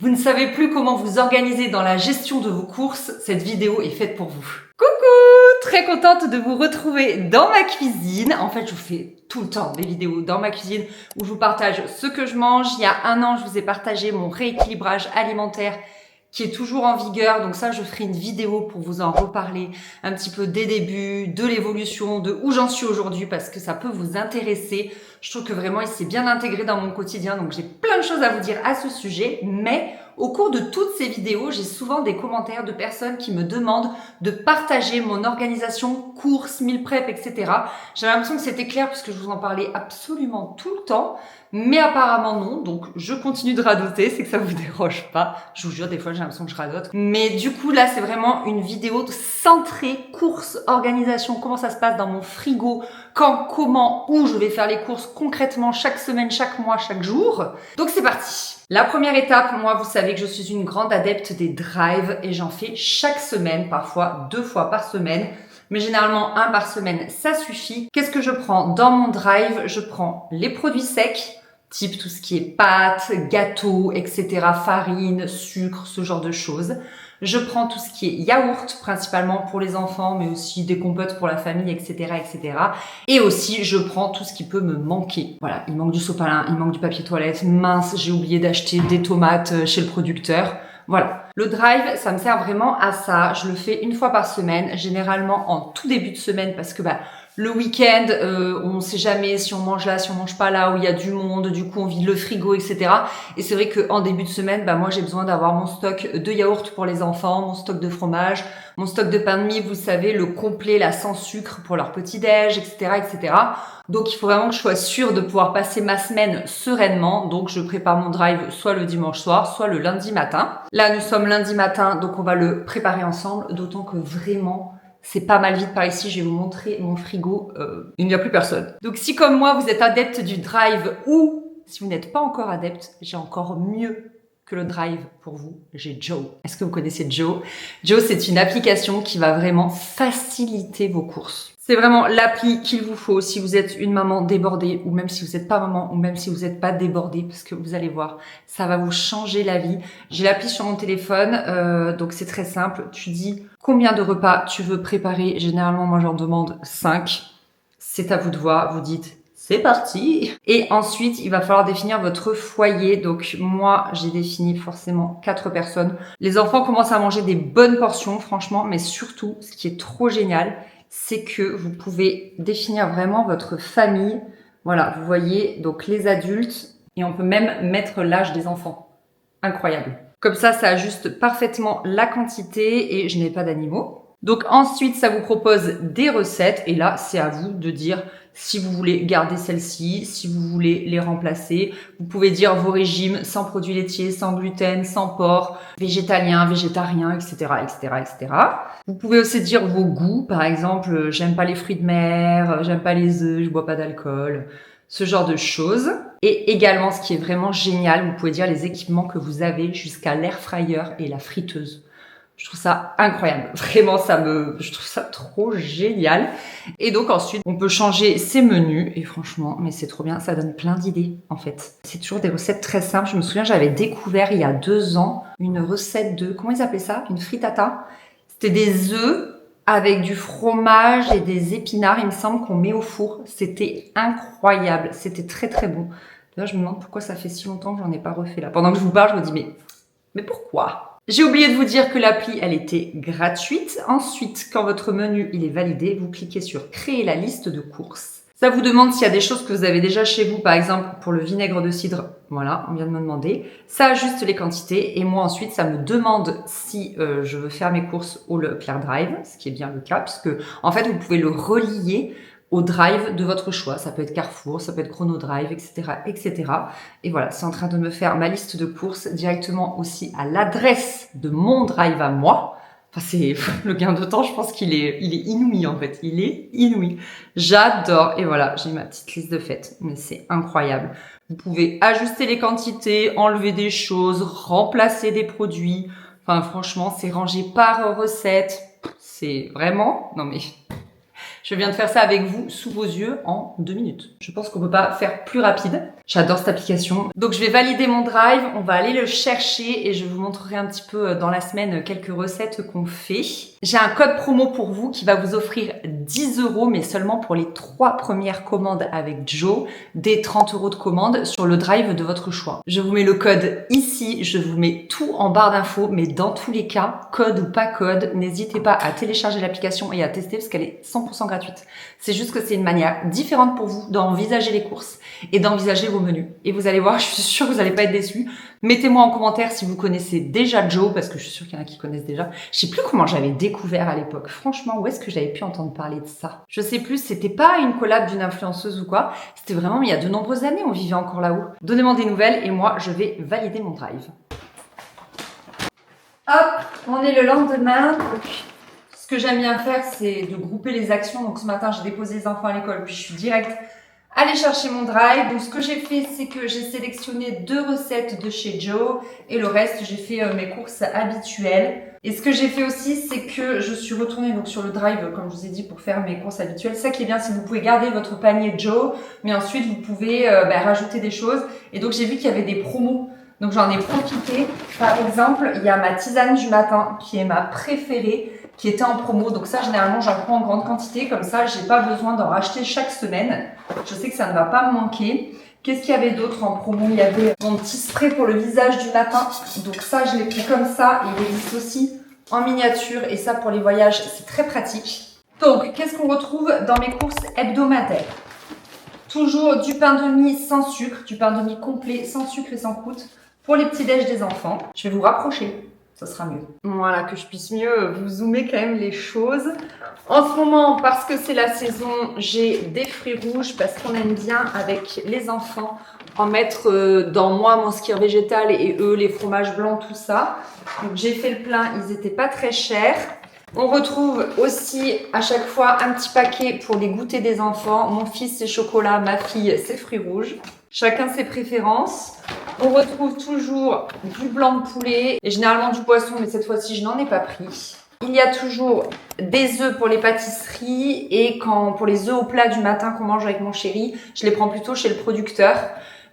Vous ne savez plus comment vous organiser dans la gestion de vos courses? Cette vidéo est faite pour vous. Coucou! Très contente de vous retrouver dans ma cuisine. En fait, je vous fais tout le temps des vidéos dans ma cuisine où je vous partage ce que je mange. Il y a un an, je vous ai partagé mon rééquilibrage alimentaire qui est toujours en vigueur. Donc ça, je ferai une vidéo pour vous en reparler un petit peu des débuts, de l'évolution, de où j'en suis aujourd'hui parce que ça peut vous intéresser. Je trouve que vraiment, il s'est bien intégré dans mon quotidien. Donc j'ai plein de choses à vous dire à ce sujet. Mais au cours de toutes ces vidéos, j'ai souvent des commentaires de personnes qui me demandent de partager mon organisation, courses, meal prep, etc. J'ai l'impression que c'était clair puisque je vous en parlais absolument tout le temps. Mais apparemment non, donc je continue de radoter, c'est que ça vous dérange pas. Je vous jure, des fois j'ai l'impression que je radote. Mais du coup là, c'est vraiment une vidéo centrée courses, organisation, comment ça se passe dans mon frigo, quand, comment, où je vais faire les courses concrètement chaque semaine, chaque mois, chaque jour. Donc c'est parti. La première étape, moi vous savez que je suis une grande adepte des drives et j'en fais chaque semaine, parfois 2 fois par semaine. Mais généralement 1 par semaine, ça suffit. Qu'est-ce que je prends dans mon drive? Je prends les produits secs, type tout ce qui est pâtes, gâteaux, etc., farine, sucre, ce genre de choses. Je prends tout ce qui est yaourt, principalement pour les enfants, mais aussi des compotes pour la famille, etc., etc. Et aussi, je prends tout ce qui peut me manquer. Voilà, il manque du sopalin, il manque du papier toilette. Mince, j'ai oublié d'acheter des tomates chez le producteur. Voilà. Le drive, ça me sert vraiment à ça. Je le fais 1 fois par semaine, généralement en tout début de semaine parce que le week-end, on ne sait jamais si on mange là, si on mange pas là, où il y a du monde, du coup on vide le frigo, etc. Et c'est vrai qu'en début de semaine, moi j'ai besoin d'avoir mon stock de yaourt pour les enfants, mon stock de fromage, mon stock de pain de mie, vous savez, le complet, là, sans sucre pour leur petit-déj, etc., etc. Donc il faut vraiment que je sois sûre de pouvoir passer ma semaine sereinement. Donc je prépare mon drive soit le dimanche soir, soit le lundi matin. Là nous sommes lundi matin, donc on va le préparer ensemble, d'autant que vraiment c'est pas mal vide par ici. Je vais vous montrer mon frigo. Il n'y a plus personne. Donc si comme moi vous êtes adepte du drive ou si vous n'êtes pas encore adepte, j'ai encore mieux que le drive pour vous. J'ai Joe. Est-ce que vous connaissez Joe? Joe, c'est une application qui va vraiment faciliter vos courses. C'est vraiment l'appli qu'il vous faut si vous êtes une maman débordée ou même si vous n'êtes pas maman ou même si vous n'êtes pas débordée parce que vous allez voir, ça va vous changer la vie. J'ai l'appli sur mon téléphone, donc c'est très simple. Tu dis combien de repas tu veux préparer. Généralement, moi, j'en demande 5. C'est à vous de voir. Vous dites c'est parti. Et ensuite, il va falloir définir votre foyer. Donc moi, j'ai défini forcément 4 personnes. Les enfants commencent à manger des bonnes portions, franchement, mais surtout, ce qui est trop génial, c'est que vous pouvez définir vraiment votre famille. Voilà, vous voyez, donc les adultes, et on peut même mettre l'âge des enfants. Incroyable. Comme ça ajuste parfaitement la quantité et je n'ai pas d'animaux. Donc ensuite, ça vous propose des recettes et là, c'est à vous de dire si vous voulez garder celles-ci, si vous voulez les remplacer. Vous pouvez dire vos régimes sans produits laitiers, sans gluten, sans porc, végétalien, végétarien, etc., etc., etc. Vous pouvez aussi dire vos goûts. Par exemple, j'aime pas les fruits de mer, j'aime pas les œufs, je bois pas d'alcool. Ce genre de choses. Et également, ce qui est vraiment génial, vous pouvez dire les équipements que vous avez jusqu'à l'air fryer et la friteuse. Je trouve ça incroyable. Vraiment, je trouve ça trop génial. Et donc ensuite, on peut changer ses menus. Et franchement, mais c'est trop bien. Ça donne plein d'idées, en fait. C'est toujours des recettes très simples. Je me souviens, j'avais découvert il y a 2 ans une recette de, comment ils appelaient ça? Une frittata. C'était des œufs avec du fromage et des épinards, il me semble, qu'on met au four. C'était incroyable. C'était très, très bon. D'ailleurs, je me demande pourquoi ça fait si longtemps que j'en ai pas refait là. Pendant que je vous parle, je me dis, mais pourquoi? J'ai oublié de vous dire que l'appli, elle était gratuite. Ensuite, quand votre menu, il est validé, vous cliquez sur créer la liste de courses. Ça vous demande s'il y a des choses que vous avez déjà chez vous, par exemple pour le vinaigre de cidre. Voilà, on vient de me demander. Ça ajuste les quantités et moi ensuite, ça me demande si je veux faire mes courses au Leclerc Drive, ce qui est bien le cas, puisque en fait, vous pouvez le relier au drive de votre choix. Ça peut être Carrefour, ça peut être Chrono Drive, etc., etc. Et voilà, c'est en train de me faire ma liste de courses directement aussi à l'adresse de mon drive à moi. Enfin, c'est le gain de temps, je pense qu'il est inouï en fait. Il est inouï. J'adore. Et voilà, j'ai ma petite liste de fêtes. Mais c'est incroyable. Vous pouvez ajuster les quantités, enlever des choses, remplacer des produits. Enfin, franchement, c'est rangé par recette. C'est vraiment, non mais, Je viens de faire ça avec vous sous vos yeux en 2 minutes. Je pense qu'on peut pas faire plus rapide. J'adore cette application. Donc je vais valider mon drive, on va aller le chercher et je vous montrerai un petit peu dans la semaine quelques recettes qu'on fait. J'ai un code promo pour vous qui va vous offrir 10 €, mais seulement pour les 3 premières commandes avec Joe, des 30 € de commande sur le drive de votre choix. Je vous mets le code ici, je vous mets tout en barre d'infos, mais dans tous les cas, code ou pas code, n'hésitez pas à télécharger l'application et à tester parce qu'elle est 100% gratuite. C'est juste que c'est une manière différente pour vous d'envisager les courses et d'envisager vos menus. Et vous allez voir, je suis sûre que vous n'allez pas être déçus. Mettez-moi en commentaire si vous connaissez déjà Joe, parce que je suis sûre qu'il y en a qui connaissent déjà. Je sais plus comment j'avais découvert à l'époque. Franchement, où est-ce que j'avais pu entendre parler de ça? Je sais plus, c'était pas une collab d'une influenceuse ou quoi. C'était vraiment il y a de nombreuses années, on vivait encore là-haut. Donnez-moi des nouvelles et moi, je vais valider mon drive. Hop, on est le lendemain. Ce que j'aime bien faire, c'est de grouper les actions. Donc ce matin, j'ai déposé les enfants à l'école, puis je suis direct allée chercher mon drive. Donc ce que j'ai fait, c'est que j'ai sélectionné 2 recettes de chez Joe et le reste, j'ai fait mes courses habituelles. Et ce que j'ai fait aussi, c'est que je suis retournée donc sur le drive, comme je vous ai dit, pour faire mes courses habituelles. Ça qui est bien, c'est que vous pouvez garder votre panier Joe, mais ensuite vous pouvez rajouter des choses. Et donc j'ai vu qu'il y avait des promos. Donc j'en ai profité. Par exemple, il y a ma tisane du matin qui est ma préférée, qui était en promo. Donc ça, généralement, j'en prends en grande quantité. Comme ça, j'ai pas besoin d'en racheter chaque semaine. Je sais que ça ne va pas me manquer. Qu'est-ce qu'il y avait d'autre en promo? Il y avait mon petit spray pour le visage du matin. Donc ça, je l'ai pris comme ça. Il existe aussi en miniature. Et ça, pour les voyages, c'est très pratique. Donc, qu'est-ce qu'on retrouve dans mes courses hebdomadaires? Toujours du pain de mie sans sucre, du pain de mie complet, sans sucre et sans croûte. Pour les petits déj des enfants, je vais vous rapprocher, ça sera mieux. Voilà, que je puisse mieux vous zoomer quand même les choses. En ce moment, parce que c'est la saison, j'ai des fruits rouges parce qu'on aime bien avec les enfants en mettre dans moi mon skyr végétal et eux les fromages blancs, tout ça. Donc j'ai fait le plein, ils étaient pas très chers. On retrouve aussi à chaque fois un petit paquet pour les goûters des enfants. Mon fils, c'est chocolat, ma fille, c'est fruits rouges. Chacun ses préférences. On retrouve toujours du blanc de poulet et généralement du poisson, mais cette fois-ci, je n'en ai pas pris. Il y a toujours des œufs pour les pâtisseries et pour les œufs au plat du matin qu'on mange avec mon chéri, je les prends plutôt chez le producteur.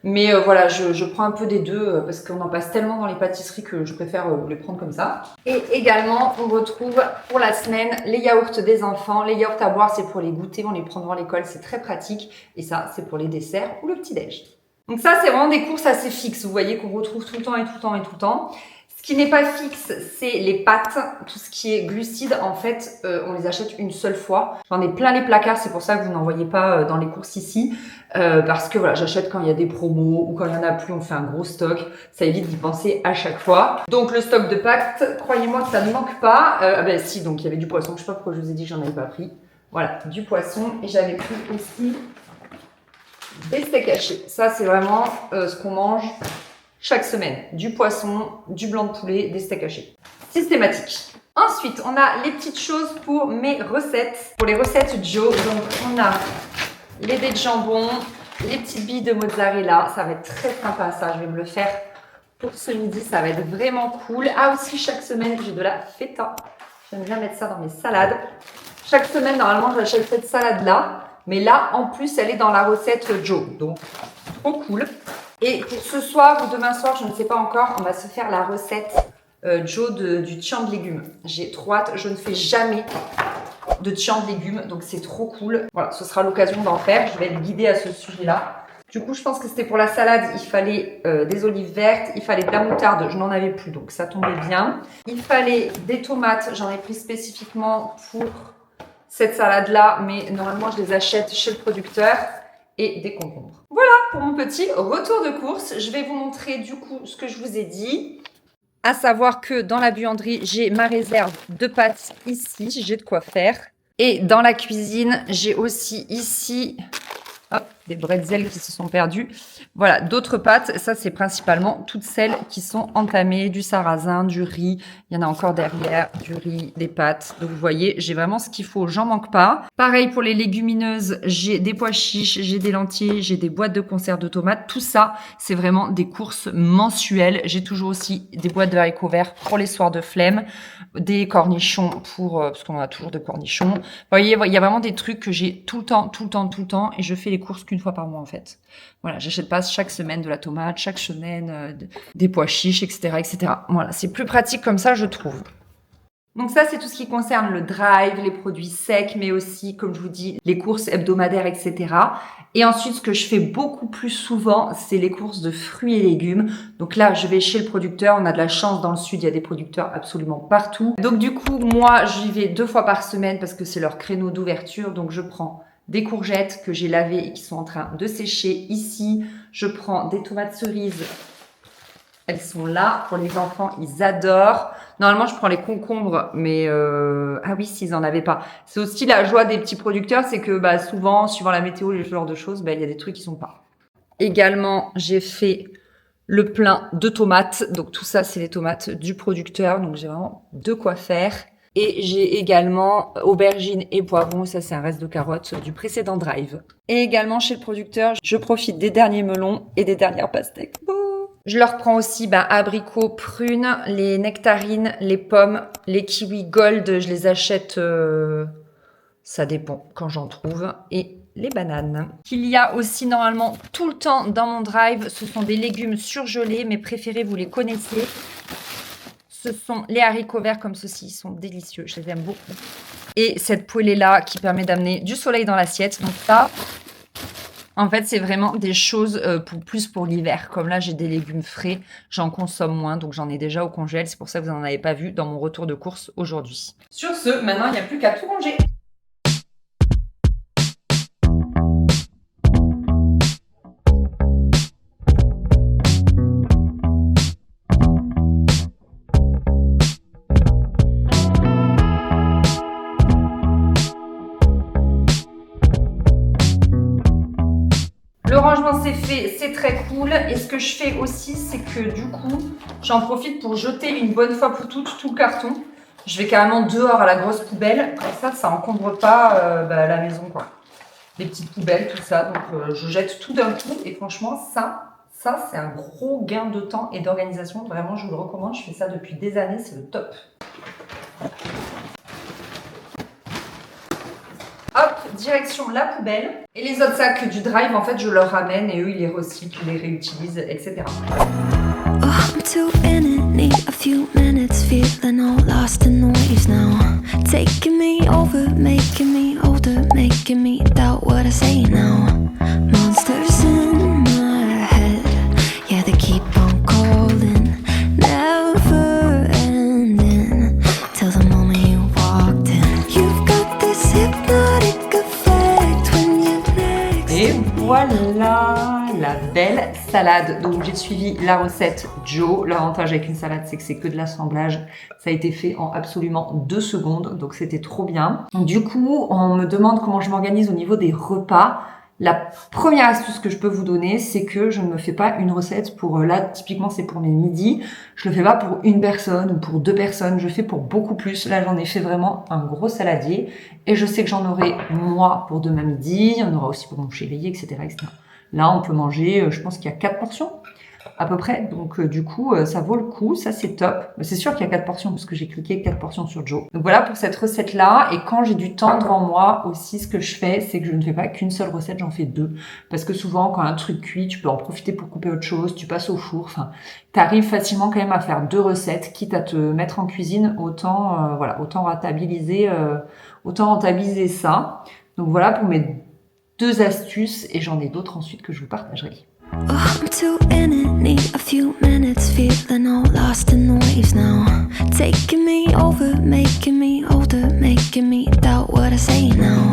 Mais voilà, je prends un peu des deux parce qu'on en passe tellement dans les pâtisseries que je préfère les prendre comme ça. Et également, on retrouve pour la semaine les yaourts des enfants. Les yaourts à boire, c'est pour les goûter, on les prend devant l'école, c'est très pratique. Et ça, c'est pour les desserts ou le petit-déj. Donc ça, c'est vraiment des courses assez fixes, vous voyez, qu'on retrouve tout le temps et tout le temps et tout le temps. Ce qui n'est pas fixe, c'est les pâtes. Tout ce qui est glucides, en fait, on les achète une seule fois. J'en ai plein les placards, c'est pour ça que vous n'en voyez pas dans les courses ici. Parce que voilà, j'achète quand il y a des promos ou quand il n'y en a plus, on fait un gros stock. Ça évite d'y penser à chaque fois. Donc le stock de pâtes, croyez-moi que ça ne manque pas. Si, donc il y avait du poisson. Je sais pas pourquoi je vous ai dit que j'en avais pas pris. Voilà, du poisson. Et j'avais pris aussi des steaks hachés. Ça, c'est vraiment ce qu'on mange chaque semaine. Du poisson, du blanc de poulet, des steaks hachés. Systématique. Ensuite, on a les petites choses pour mes recettes. Pour les recettes Joe, donc on a les dés de jambon, les petites billes de mozzarella. Ça va être très sympa ça, je vais me le faire pour ce midi. Ça va être vraiment cool. Ah aussi, chaque semaine, j'ai de la feta. J'aime bien mettre ça dans mes salades. Chaque semaine, normalement, j'achète cette salade-là. Mais là, en plus, elle est dans la recette Joe. Donc, trop cool. Et pour ce soir ou demain soir, je ne sais pas encore, on va se faire la recette Joe du tchan de légumes. J'ai trop hâte, je ne fais jamais de tchan de légumes, donc c'est trop cool. Voilà, ce sera l'occasion d'en faire, je vais être guidée à ce sujet-là. Du coup, je pense que c'était pour la salade, il fallait des olives vertes, il fallait de la moutarde, je n'en avais plus, donc ça tombait bien. Il fallait des tomates, j'en ai pris spécifiquement pour cette salade-là, mais normalement, je les achète chez le producteur. Et des concombres. Voilà pour mon petit retour de course. Je vais vous montrer du coup ce que je vous ai dit. À savoir que dans la buanderie, j'ai ma réserve de pâtes ici. J'ai de quoi faire. Et dans la cuisine, j'ai aussi ici... Hop, des bretzels qui se sont perdus. Voilà, d'autres pâtes. Ça, c'est principalement toutes celles qui sont entamées, du sarrasin, du riz. Il y en a encore derrière, du riz, des pâtes. Donc, vous voyez, j'ai vraiment ce qu'il faut. J'en manque pas. Pareil pour les légumineuses. J'ai des pois chiches, j'ai des lentilles, j'ai des boîtes de conserve de tomates. Tout ça, c'est vraiment des courses mensuelles. J'ai toujours aussi des boîtes de haricots verts pour les soirs de flemme, des cornichons parce qu'on a toujours des cornichons. Vous voyez, il y a vraiment des trucs que j'ai tout le temps, et je fais les courses qu'une fois par mois en fait. Voilà, j'achète pas chaque semaine de la tomate, chaque semaine des pois chiches, etc., etc. Voilà, c'est plus pratique comme ça, je trouve. Donc ça, c'est tout ce qui concerne le drive, les produits secs, mais aussi, comme je vous dis, les courses hebdomadaires, etc. Et ensuite, ce que je fais beaucoup plus souvent, c'est les courses de fruits et légumes. Donc là, je vais chez le producteur. On a de la chance dans le sud, il y a des producteurs absolument partout. Donc du coup, moi, j'y vais 2 fois par semaine parce que c'est leur créneau d'ouverture. Donc je prends des courgettes que j'ai lavées et qui sont en train de sécher ici. Je prends des tomates cerises. Elles sont là pour les enfants, ils adorent. Normalement, je prends les concombres, mais ah oui, s'ils en avaient pas. C'est aussi la joie des petits producteurs, c'est que souvent, suivant la météo, ce genre de choses, il y a des trucs qui sont pas. Également, j'ai fait le plein de tomates. Donc tout ça, c'est les tomates du producteur. Donc j'ai vraiment de quoi faire. Et j'ai également aubergines et poivrons. Ça, c'est un reste de carottes du précédent drive. Et également, chez le producteur, je profite des derniers melons et des dernières pastèques. Je leur prends aussi abricots, prunes, les nectarines, les pommes, les kiwis gold, je les achète, ça dépend quand j'en trouve, et les bananes. Qu'il y a aussi normalement tout le temps dans mon drive, ce sont des légumes surgelés, mes préférés, vous les connaissez. Ce sont les haricots verts comme ceci, ils sont délicieux, je les aime beaucoup. Et cette poêlée-là qui permet d'amener du soleil dans l'assiette, donc ça... En fait, c'est vraiment des choses plus pour l'hiver. Comme là, j'ai des légumes frais, j'en consomme moins, donc j'en ai déjà au congèle. C'est pour ça que vous n'en avez pas vu dans mon retour de course aujourd'hui. Sur ce, maintenant, il n'y a plus qu'à tout ranger. Le rangement c'est fait, c'est très cool. Et ce que je fais aussi, c'est que du coup, j'en profite pour jeter une bonne fois pour toutes tout le carton. Je vais carrément dehors à la grosse poubelle. Comme ça encombre pas la maison, quoi. Les petites poubelles, tout ça. Donc je jette tout d'un coup. Et franchement, ça c'est un gros gain de temps et d'organisation. Vraiment, je vous le recommande. Je fais ça depuis des années, c'est le top. Hop, direction la poubelle. Et les autres sacs du drive, en fait, je leur ramène et eux, ils les recyclent, ils les réutilisent, etc. Oh, I'm too in it, need a few minutes, feeling all lost in the waves now. Taking me over, making me older, making me doubt what I say now. Monsters in my head, yeah, they keep on calling. Never ending, till the moment you walked in. You've got this hypnotic effect when you're next. Et voilà la belle salade. Donc j'ai suivi la recette Joe. L'avantage avec une salade, c'est que c'est que de l'assemblage. Ça a été fait en absolument 2 secondes, donc c'était trop bien. Du coup, on me demande comment je m'organise au niveau des repas. La première astuce que je peux vous donner, c'est que je ne me fais pas une recette pour, là, typiquement, c'est pour mes midis. Je le fais pas pour une personne ou pour 2 personnes. Je fais pour beaucoup plus. Là, j'en ai fait vraiment un gros saladier. Et je sais que j'en aurai, moi, pour demain midi. Il y en aura aussi pour mon chéri, etc., etc. Là, on peut manger, je pense qu'il y a 4 portions. À peu près. Donc, du coup, ça vaut le coup. Ça, c'est top. C'est sûr qu'il y a 4 portions parce que j'ai cliqué 4 portions sur Joe. Donc, voilà pour cette recette-là. Et quand j'ai du temps devant moi aussi, ce que je fais, c'est que je ne fais pas qu'une seule recette, j'en fais 2. Parce que souvent, quand un truc cuit, tu peux en profiter pour couper autre chose. Tu passes au four. Enfin, t'arrives facilement quand même à faire 2 recettes, quitte à te mettre en cuisine. Autant rentabiliser ça. Donc, voilà pour mes 2 astuces. Et j'en ai d'autres ensuite que je vous partagerai. Oh, I'm too in it, need a few minutes, feeling all lost in the waves now. Taking me over, making me older, making me doubt what I say now.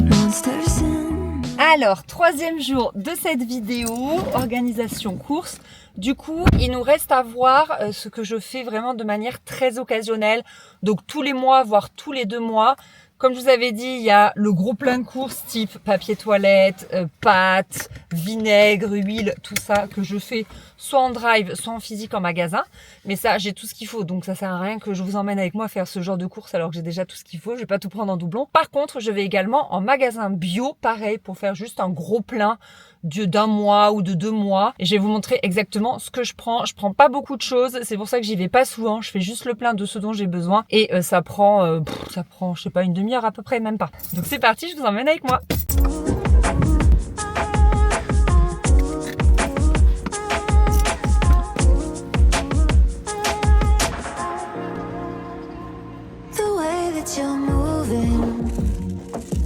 Monsters in... Alors, 3e jour de cette vidéo, organisation course. Du coup, il nous reste à voir ce que je fais vraiment de manière très occasionnelle. Donc tous les mois, voire tous les 2 mois. Comme je vous avais dit, il y a le gros plein de courses type papier toilette, pâtes, vinaigre, huile, tout ça que je fais soit en drive, soit en physique en magasin. Mais ça, j'ai tout ce qu'il faut, donc ça sert à rien que je vous emmène avec moi faire ce genre de courses alors que j'ai déjà tout ce qu'il faut. Je vais pas tout prendre en doublon. Par contre, je vais également en magasin bio, pareil, pour faire juste un gros plein d'un mois ou de 2 mois. Et je vais vous montrer exactement ce que je prends. Je prends pas beaucoup de choses, c'est pour ça que j'y vais pas souvent. Je fais juste le plein de ce dont j'ai besoin et ça prend, je sais pas, une demi-heure à peu près, même pas. Donc c'est parti, je vous emmène avec moi.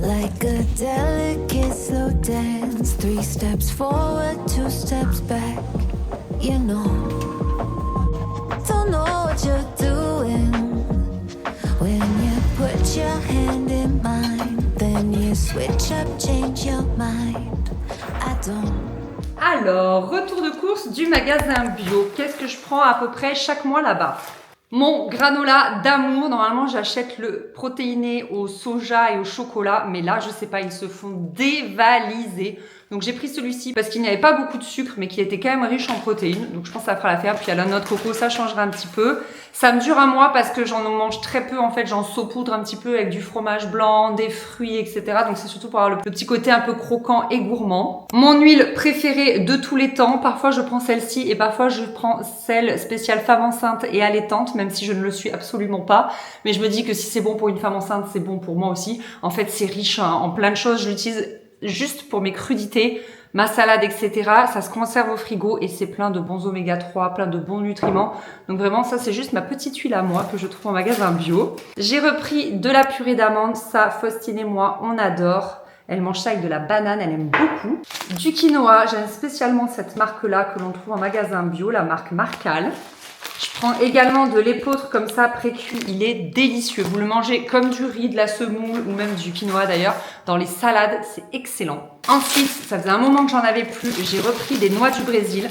Like a delicate slow dance, 3 steps forward, 2 steps back. You know, don't know what you're doing. When you put your hand in mine, then you switch up, change your mind. I don't. Alors, retour de course du magasin bio. Qu'est-ce que je prends à peu près chaque mois là-bas? Mon granola d'amour, normalement j'achète le protéiné au soja et au chocolat, mais là je sais pas, ils se font dévaliser. Donc j'ai pris celui-ci parce qu'il n'y avait pas beaucoup de sucre, mais qui était quand même riche en protéines. Donc je pense que ça fera l'affaire. Puis il y a la noix de coco, ça changera un petit peu. Ça me dure un mois parce que j'en mange très peu. En fait, j'en saupoudre un petit peu avec du fromage blanc, des fruits, etc. Donc c'est surtout pour avoir le petit côté un peu croquant et gourmand. Mon huile préférée de tous les temps. Parfois je prends celle-ci et parfois je prends celle spéciale femme enceinte et allaitante, même si je ne le suis absolument pas. Mais je me dis que si c'est bon pour une femme enceinte, c'est bon pour moi aussi. En fait, c'est riche en plein de choses. Je l'utilise juste pour mes crudités, ma salade, etc. Ça se conserve au frigo et c'est plein de bons oméga 3, plein de bons nutriments. Donc vraiment, ça c'est juste ma petite huile à moi que je trouve en magasin bio. J'ai repris de la purée d'amande. Ça, Faustine et moi, on adore. Elle mange ça avec de la banane, elle aime beaucoup. Du quinoa, j'aime spécialement cette marque-là que l'on trouve en magasin bio, la marque Marcal. Je prends également de l'épeautre comme ça, pré-cuit. Il est délicieux. Vous le mangez comme du riz, de la semoule ou même du quinoa d'ailleurs. Dans les salades, c'est excellent. Ensuite, ça faisait un moment que j'en avais plus. J'ai repris des noix du Brésil.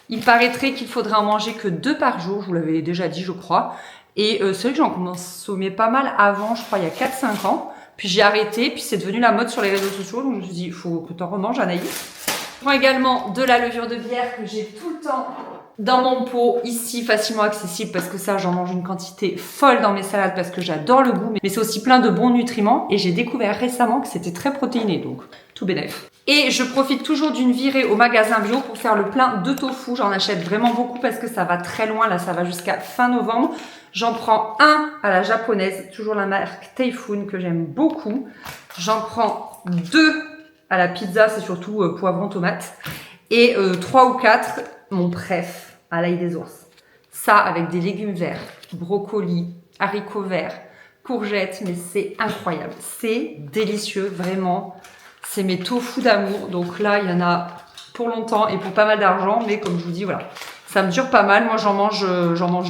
Il paraîtrait qu'il faudrait en manger que 2 par jour. Je vous l'avais déjà dit, je crois. Et c'est vrai que j'en consommais pas mal avant, je crois, il y a 4-5 ans. Puis j'ai arrêté, puis c'est devenu la mode sur les réseaux sociaux. Donc je me suis dit, il faut que tu en remanges, Anaïs. Je prends également de la levure de bière que j'ai tout le temps dans mon pot, ici, facilement accessible, parce que ça, j'en mange une quantité folle dans mes salades parce que j'adore le goût, mais c'est aussi plein de bons nutriments et j'ai découvert récemment que c'était très protéiné, donc tout bénef. Et je profite toujours d'une virée au magasin bio pour faire le plein de tofu. J'en achète vraiment beaucoup parce que ça va très loin, là, ça va jusqu'à fin novembre. J'en prends un à la japonaise, toujours la marque Taifun que j'aime beaucoup. J'en prends 2 à la pizza, c'est surtout poivron tomate. Et 3 ou 4, mon préf, à l'ail des ours. Ça avec des légumes verts, brocolis, haricots verts, courgettes, mais c'est incroyable. C'est délicieux, vraiment. C'est mes tofu d'amour. Donc là, il y en a pour longtemps et pour pas mal d'argent. Mais comme je vous dis, voilà, ça me dure pas mal. Moi, j'en mange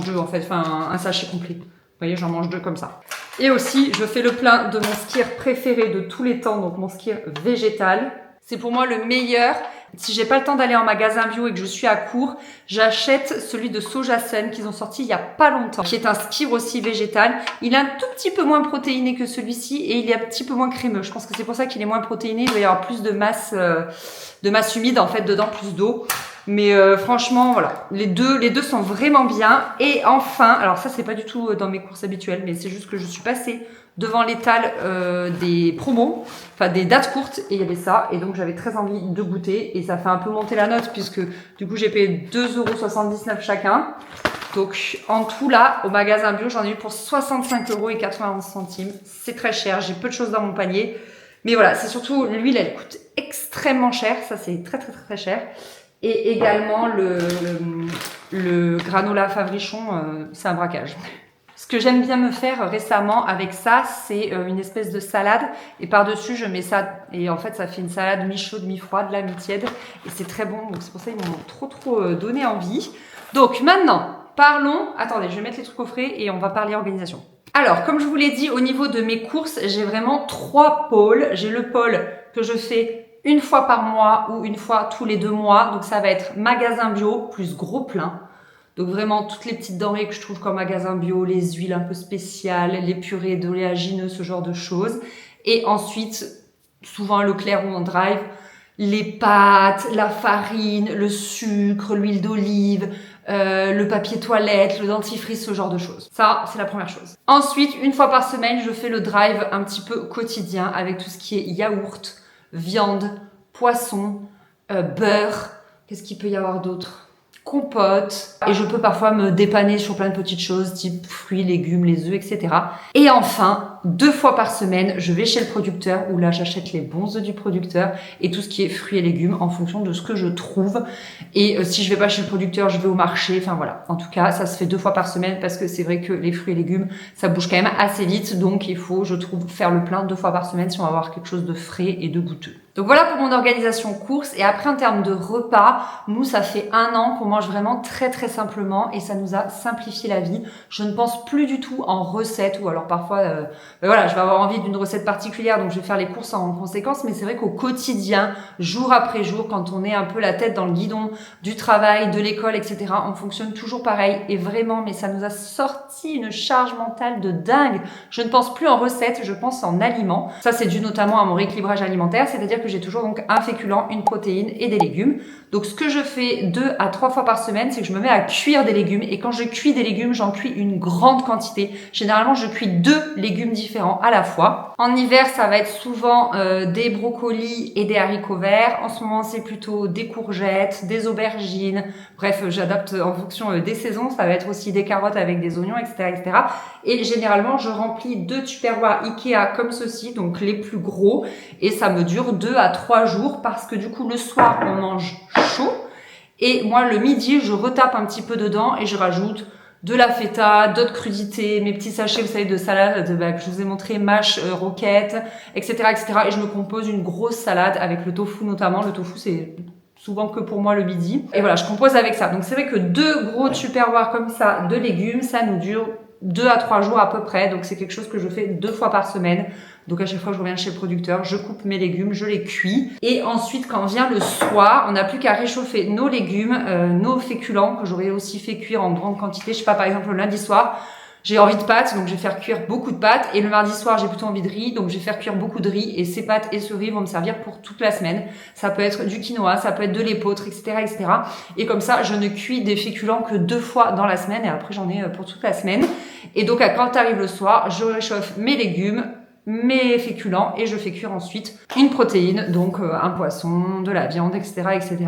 2 en fait, enfin un sachet complet. Vous voyez, j'en mange 2 comme ça. Et aussi, je fais le plein de mon skyr préféré de tous les temps, donc mon skyr végétal. C'est pour moi le meilleur. Si j'ai pas le temps d'aller en magasin bio et que je suis à court, j'achète celui de Sojasun qu'ils ont sorti il y a pas longtemps, qui est un skyr aussi végétal. Il est un tout petit peu moins protéiné que celui-ci et il est un petit peu moins crémeux. Je pense que c'est pour ça qu'il est moins protéiné. Il doit y avoir plus de masse humide en fait dedans, plus d'eau. Mais franchement, voilà, les deux sont vraiment bien. Et enfin, alors ça c'est pas du tout dans mes courses habituelles, mais c'est juste que je suis passée devant l'étal des promos, enfin des dates courtes, et il y avait ça, et donc j'avais très envie de goûter, et ça fait un peu monter la note, puisque du coup j'ai payé 2,79 € chacun. Donc en tout là, au magasin bio, j'en ai eu pour 65,91 €. C'est très cher, j'ai peu de choses dans mon panier. Mais voilà, c'est surtout l'huile, elle coûte extrêmement cher, ça c'est très très très très cher. Et également le granola Favrichon, c'est un braquage. Ce que j'aime bien me faire récemment avec ça, c'est une espèce de salade. Et par-dessus, je mets ça. Et en fait, ça fait une salade mi-chaude, mi-froide, là, mi-tiède. Et c'est très bon. Donc c'est pour ça qu'ils m'ont trop donné envie. Donc maintenant, parlons. Attendez, je vais mettre les trucs au frais et on va parler organisation. Alors, comme je vous l'ai dit, au niveau de mes courses, j'ai vraiment 3 pôles. J'ai le pôle que je fais une fois par mois ou une fois tous les 2 mois. Donc ça va être magasin bio plus gros plein. Donc vraiment toutes les petites denrées que je trouve qu'en magasin bio, les huiles un peu spéciales, les purées d'oléagineux, ce genre de choses. Et ensuite, souvent à Leclerc ou en drive, les pâtes, la farine, le sucre, l'huile d'olive, le papier toilette, le dentifrice, ce genre de choses. Ça, c'est la première chose. Ensuite, une fois par semaine, je fais le drive un petit peu quotidien avec tout ce qui est yaourt, viande, poisson, beurre. Qu'est-ce qu'il peut y avoir d'autre ? Compote. Et je peux parfois me dépanner sur plein de petites choses, type fruits, légumes, les œufs, etc. Et enfin, 2 fois par semaine, je vais chez le producteur, où là, j'achète les bons œufs du producteur et tout ce qui est fruits et légumes en fonction de ce que je trouve. Et si je vais pas chez le producteur, je vais au marché. Enfin voilà. En tout cas, ça se fait 2 fois par semaine parce que c'est vrai que les fruits et légumes, ça bouge quand même assez vite. Donc, il faut, je trouve, faire le plein 2 fois par semaine si on va avoir quelque chose de frais et de goûteux. Donc voilà pour mon organisation course. Et après, en termes de repas, nous, ça fait 1 an qu'on mange vraiment très très simplement et ça nous a simplifié la vie. Je ne pense plus du tout en recettes ou alors parfois, voilà, je vais avoir envie d'une recette particulière donc je vais faire les courses en conséquence. Mais c'est vrai qu'au quotidien, jour après jour, quand on est un peu la tête dans le guidon du travail, de l'école, etc., on fonctionne toujours pareil. Et vraiment, mais ça nous a sorti une charge mentale de dingue. Je ne pense plus en recettes, je pense en aliments. Ça, c'est dû notamment à mon rééquilibrage alimentaire, c'est-à-dire que j'ai toujours donc un féculent, une protéine et des légumes. Donc ce que je fais 2 à 3 fois par semaine, c'est que je me mets à cuire des légumes et quand je cuis des légumes, j'en cuis une grande quantité. Généralement, je cuis 2 légumes différents à la fois. En hiver, ça va être souvent des brocolis et des haricots verts. En ce moment, c'est plutôt des courgettes, des aubergines. Bref, j'adapte en fonction des saisons. Ça va être aussi des carottes avec des oignons, etc., etc. Et généralement, je remplis 2 tupperwares Ikea comme ceci, donc les plus gros. Et ça me dure 2 à 3 jours parce que du coup, le soir, on mange chaud. Et moi, le midi, je retape un petit peu dedans et je rajoute de la feta, d'autres crudités, mes petits sachets, vous savez, de salade que je vous ai montré, mâche, roquette, etc., etc. Et je me compose une grosse salade avec le tofu notamment. Le tofu, c'est souvent que pour moi le midi. Et voilà, je compose avec ça. Donc c'est vrai que 2 gros tupperwares comme ça de légumes, ça nous dure 2 à 3 jours à peu près. Donc c'est quelque chose que je fais 2 fois par semaine. Donc à chaque fois que je reviens chez le producteur, je coupe mes légumes, je les cuis. Et ensuite, quand vient le soir, on n'a plus qu'à réchauffer nos légumes, nos féculents que j'aurais aussi fait cuire en grande quantité. Je sais pas, par exemple le lundi soir, j'ai envie de pâtes, donc je vais faire cuire beaucoup de pâtes. Et le mardi soir, j'ai plutôt envie de riz, donc je vais faire cuire beaucoup de riz. Et ces pâtes et ce riz vont me servir pour toute la semaine. Ça peut être du quinoa, ça peut être de l'épeautre, etc., etc. Et comme ça, je ne cuis des féculents que 2 fois dans la semaine. Et après, j'en ai pour toute la semaine. Et donc, quand arrive le soir, je réchauffe mes légumes, mes féculents et je fais cuire ensuite une protéine, donc un poisson, de la viande, etc., etc.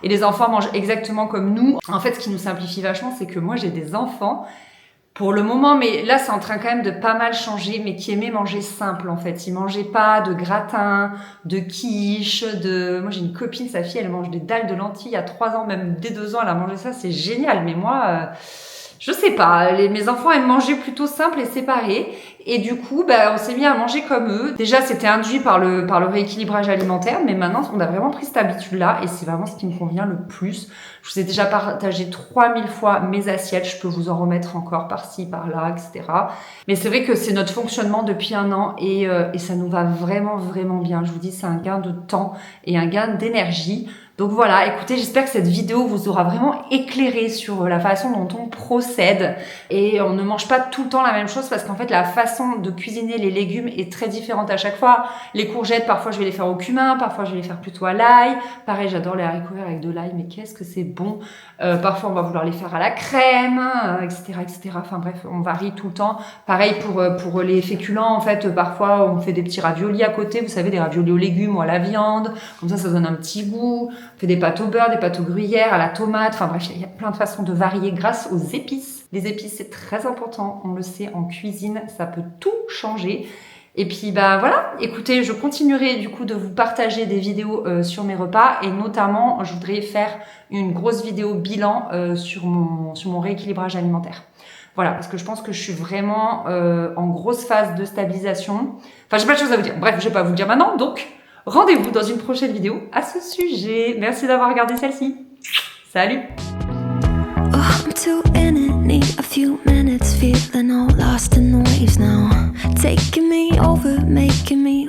Et les enfants mangent exactement comme nous. En fait, ce qui nous simplifie vachement, c'est que moi, j'ai des enfants pour le moment, mais là, c'est en train quand même de pas mal changer, mais qui aimaient manger simple, en fait. Ils mangeaient pas de gratin, de quiche, Moi, j'ai une copine, sa fille, elle mange des dalles de lentilles il y a 3 ans, même dès 2 ans, elle a mangé ça, c'est génial. Mais moi... je sais pas, mes enfants aiment manger plutôt simple et séparé. Et du coup, on s'est mis à manger comme eux. Déjà, c'était induit par le rééquilibrage alimentaire, mais maintenant, on a vraiment pris cette habitude-là et c'est vraiment ce qui me convient le plus. Je vous ai déjà partagé 3000 fois mes assiettes. Je peux vous en remettre encore par-ci, par-là, etc. Mais c'est vrai que c'est notre fonctionnement depuis 1 an et ça nous va vraiment, vraiment bien. Je vous dis, c'est un gain de temps et un gain d'énergie. Donc voilà, écoutez, j'espère que cette vidéo vous aura vraiment éclairé sur la façon dont on procède. Et on ne mange pas tout le temps la même chose parce qu'en fait, la façon de cuisiner les légumes est très différente à chaque fois. Les courgettes, parfois, je vais les faire au cumin, parfois, je vais les faire plutôt à l'ail. Pareil, j'adore les haricots verts avec de l'ail, mais qu'est-ce que c'est bon. Parfois, on va vouloir les faire à la crème, etc., etc. Enfin bref, on varie tout le temps. Pareil pour les féculents, en fait, parfois, on fait des petits raviolis à côté. Vous savez, des raviolis aux légumes ou à la viande. Comme ça donne un petit goût. On fait des pâtes au beurre, des pâtes au gruyère, à la tomate. Enfin bref, il y a plein de façons de varier grâce aux épices. Les épices, c'est très important. On le sait, en cuisine, ça peut tout changer. Et puis voilà, écoutez, je continuerai du coup de vous partager des vidéos sur mes repas et notamment, je voudrais faire une grosse vidéo bilan sur mon rééquilibrage alimentaire. Voilà, parce que je pense que je suis vraiment en grosse phase de stabilisation. Enfin, j'ai pas de choses à vous dire. Bref, je vais pas vous le dire maintenant, donc rendez-vous dans une prochaine vidéo à ce sujet. Merci d'avoir regardé celle-ci. Salut! Oh, I'm too in it, need a few minutes, feeling all lost in the waves now. Taking me over, making me